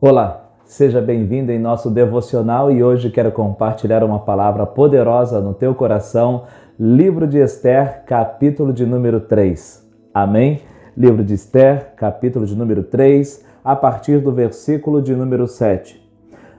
Olá, seja bem-vindo em nosso devocional e hoje quero compartilhar uma palavra poderosa no teu coração, Livro de Esther, capítulo de número 3. Amém? Livro de Esther, capítulo de número 3, a partir do versículo de número 7.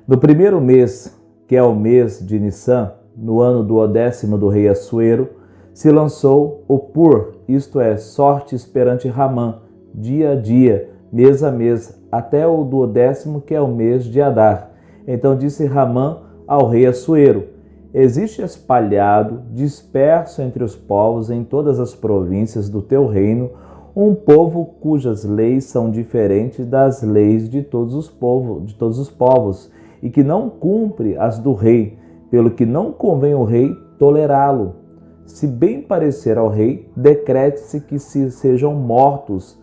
No primeiro mês, que é o mês de Nissan, no ano do 10º do rei Assuero, se lançou o Pur, isto é, sortes perante Ramã, dia a dia, mês a mês, até o do 10º, que é o mês de Adar. Então disse Ramã ao rei Assuero: existe espalhado, disperso entre os povos em todas as províncias do teu reino, um povo cujas leis são diferentes das leis de todos os povos, e que não cumpre as do rei, pelo que não convém o rei tolerá-lo. Se bem parecer ao rei, decrete-se que sejam mortos,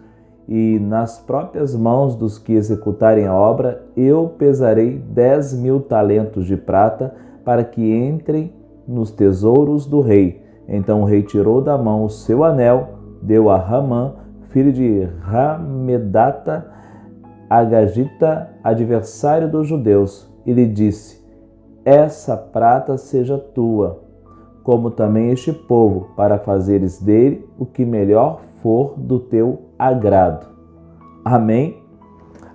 e nas próprias mãos dos que executarem a obra, eu pesarei 10.000 talentos de prata para que entrem nos tesouros do rei. Então o rei tirou da mão o seu anel, deu a Ramã, filho de Ramedata, Agagita, adversário dos judeus, e lhe disse: essa prata seja tua, como também este povo, para fazeres dele o que melhor for do teu agrado. Amém?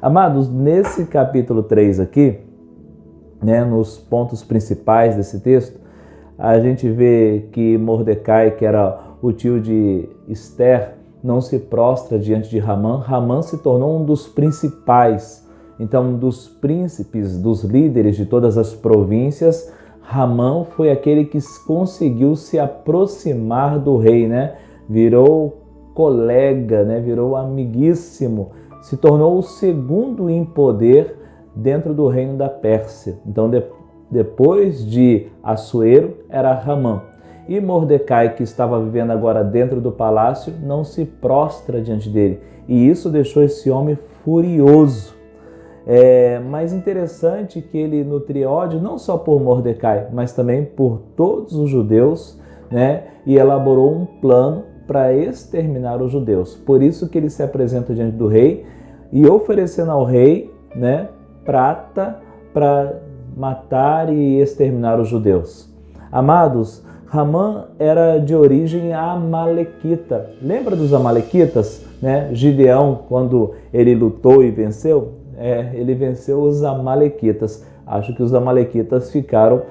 Amados, nesse capítulo 3 aqui, nos pontos principais desse texto, a gente vê que Mordecai, que era o tio de Esther, não se prostra diante de Ramã. Ramã se tornou um dos principais, então, dos príncipes, dos líderes de todas as províncias. Ramã foi aquele que conseguiu se aproximar do rei, Virou colega, virou amiguíssimo, se tornou o segundo em poder dentro do reino da Pérsia. Então, depois de Assuero, era Ramã. E Mordecai, que estava vivendo agora dentro do palácio, não se prostra diante dele. E isso deixou esse homem furioso. Mas interessante que ele nutria ódio não só por Mordecai, mas também por todos os judeus, e elaborou um plano para exterminar os judeus. Por isso que ele se apresenta diante do rei e oferecendo ao rei, prata para matar e exterminar os judeus. Amados, Ramã era de origem amalequita. Lembra dos amalequitas? Gideão, quando ele lutou e venceu, ele venceu os amalequitas. Acho que os amalequitas ficaram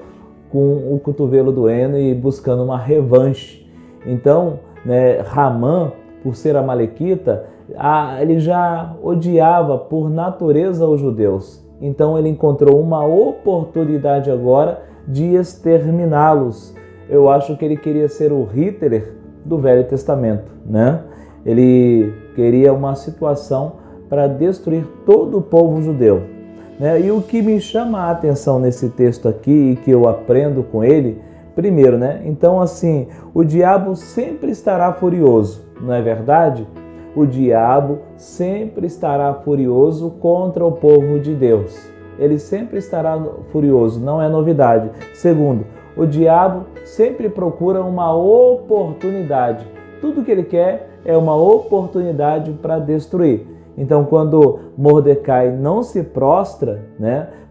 com o cotovelo doendo e buscando uma revanche. Então, Ramã, por ser amalequita, ele já odiava por natureza os judeus. Então ele encontrou uma oportunidade agora de exterminá-los. Eu acho que ele queria ser o Hitler do Velho Testamento, Ele queria uma situação para destruir todo o povo judeu. E o que me chama a atenção nesse texto aqui e que eu aprendo com ele, primeiro, então assim, o diabo sempre estará furioso, não é verdade? O diabo sempre estará furioso contra o povo de Deus. Ele sempre estará furioso, não é novidade. Segundo, o diabo sempre procura uma oportunidade. Tudo que ele quer é uma oportunidade para destruir. Então, quando Mordecai não se prostra,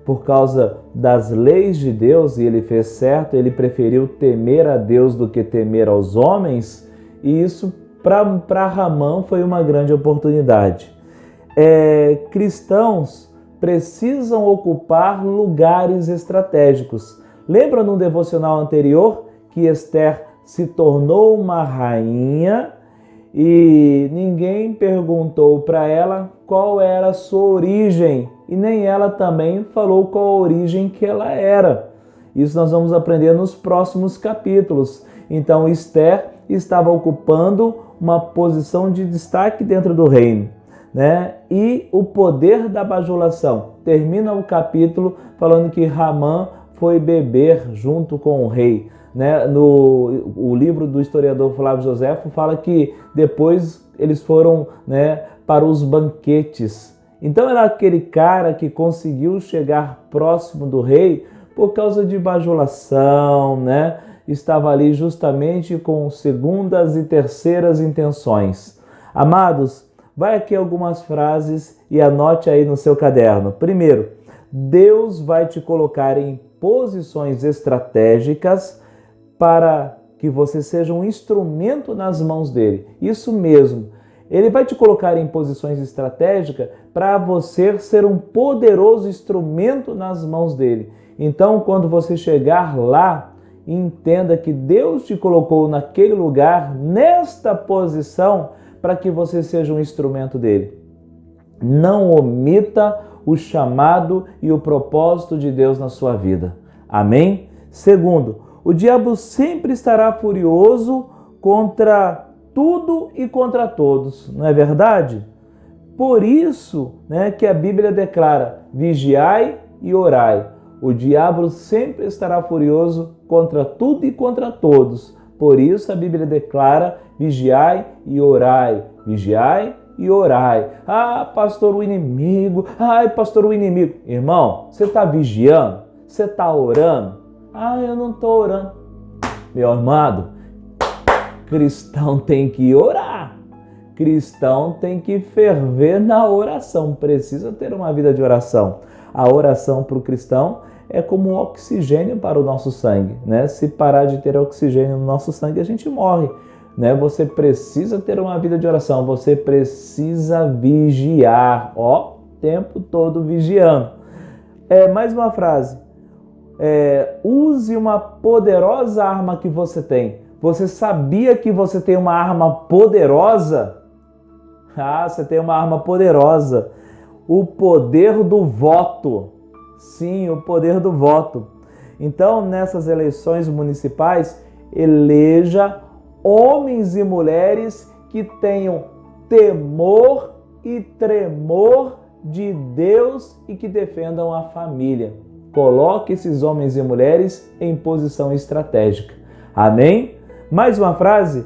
por causa das leis de Deus, e ele fez certo, ele preferiu temer a Deus do que temer aos homens, e isso para Ramã foi uma grande oportunidade. Cristãos precisam ocupar lugares estratégicos. Lembra no devocional anterior que Esther se tornou uma rainha e ninguém perguntou para ela qual era a sua origem e nem ela também falou qual a origem que ela era. Isso nós vamos aprender nos próximos capítulos. Então Esther estava ocupando uma posição de destaque dentro do reino, E o poder da bajulação. Termina o capítulo falando que Ramã foi beber junto com o rei. O livro do historiador Flávio Joséfo fala que depois eles foram para os banquetes. Então era aquele cara que conseguiu chegar próximo do rei por causa de bajulação, Estava ali justamente com segundas e terceiras intenções. Amados, Vai aqui algumas frases e anote aí no seu caderno. Primeiro, Deus vai te colocar em posições estratégicas para que você seja um instrumento nas mãos dele. Isso mesmo. Ele vai te colocar em posições estratégicas para você ser um poderoso instrumento nas mãos dele. Então, quando você chegar lá, entenda que Deus te colocou naquele lugar, nesta posição, para que você seja um instrumento dele. Não omita o chamado e o propósito de Deus na sua vida. Amém? Segundo, o diabo sempre estará furioso contra tudo e contra todos, não é verdade? Por isso, que a Bíblia declara: vigiai e orai. O diabo sempre estará furioso contra tudo e contra todos. Por isso a Bíblia declara: vigiai e orai. Vigiai e orai. Ah, pastor, o inimigo. Ai, pastor, o inimigo. Irmão, você está vigiando? Você está orando? Ah, eu não estou orando. Meu amado, cristão tem que orar. Cristão tem que ferver na oração. Precisa ter uma vida de oração. A oração para o cristão é como um oxigênio para o nosso sangue, Se parar de ter oxigênio no nosso sangue, a gente morre, Você precisa ter uma vida de oração. Você precisa vigiar, o tempo todo vigiando. Mais uma frase. Use uma poderosa arma que você tem. Você sabia que você tem uma arma poderosa? Ah, você tem uma arma poderosa. O poder do voto. Sim, o poder do voto. Então, nessas eleições municipais, eleja homens e mulheres que tenham temor e tremor de Deus e que defendam a família. Coloque esses homens e mulheres em posição estratégica. Amém? Mais uma frase.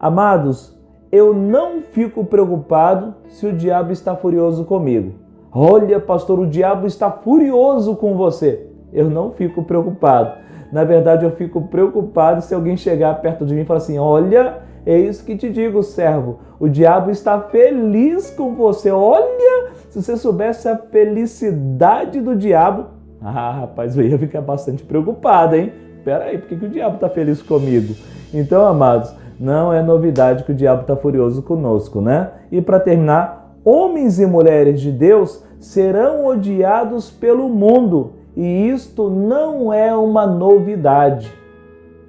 Amados, eu não fico preocupado se o diabo está furioso comigo. Olha, pastor, o diabo está furioso com você. Eu não fico preocupado. Na verdade, eu fico preocupado se alguém chegar perto de mim e falar assim: olha, é isso que te digo, servo. O diabo está feliz com você. Olha, se você soubesse a felicidade do diabo. Ah, rapaz, eu ia ficar bastante preocupado, hein? Peraí, por que o diabo está feliz comigo? Então, amados, não é novidade que o diabo está furioso conosco, E para terminar, homens e mulheres de Deus serão odiados pelo mundo. E isto não é uma novidade.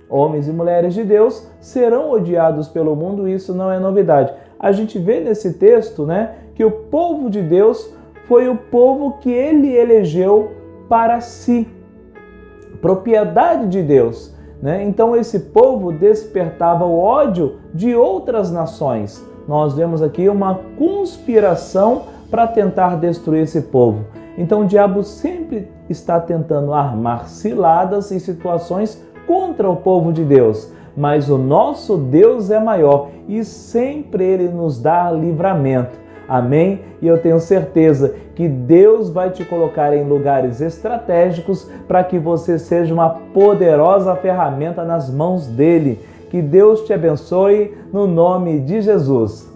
Homens e mulheres de Deus serão odiados pelo mundo, e isso não é novidade. A gente vê nesse texto, que o povo de Deus foi o povo que ele elegeu para si. Propriedade de Deus. Então esse povo despertava o ódio de outras nações. Nós vemos aqui uma conspiração para tentar destruir esse povo. Então o diabo sempre está tentando armar ciladas e situações contra o povo de Deus. Mas o nosso Deus é maior e sempre Ele nos dá livramento. Amém? E eu tenho certeza que Deus vai te colocar em lugares estratégicos para que você seja uma poderosa ferramenta nas mãos dele. Que Deus te abençoe no nome de Jesus.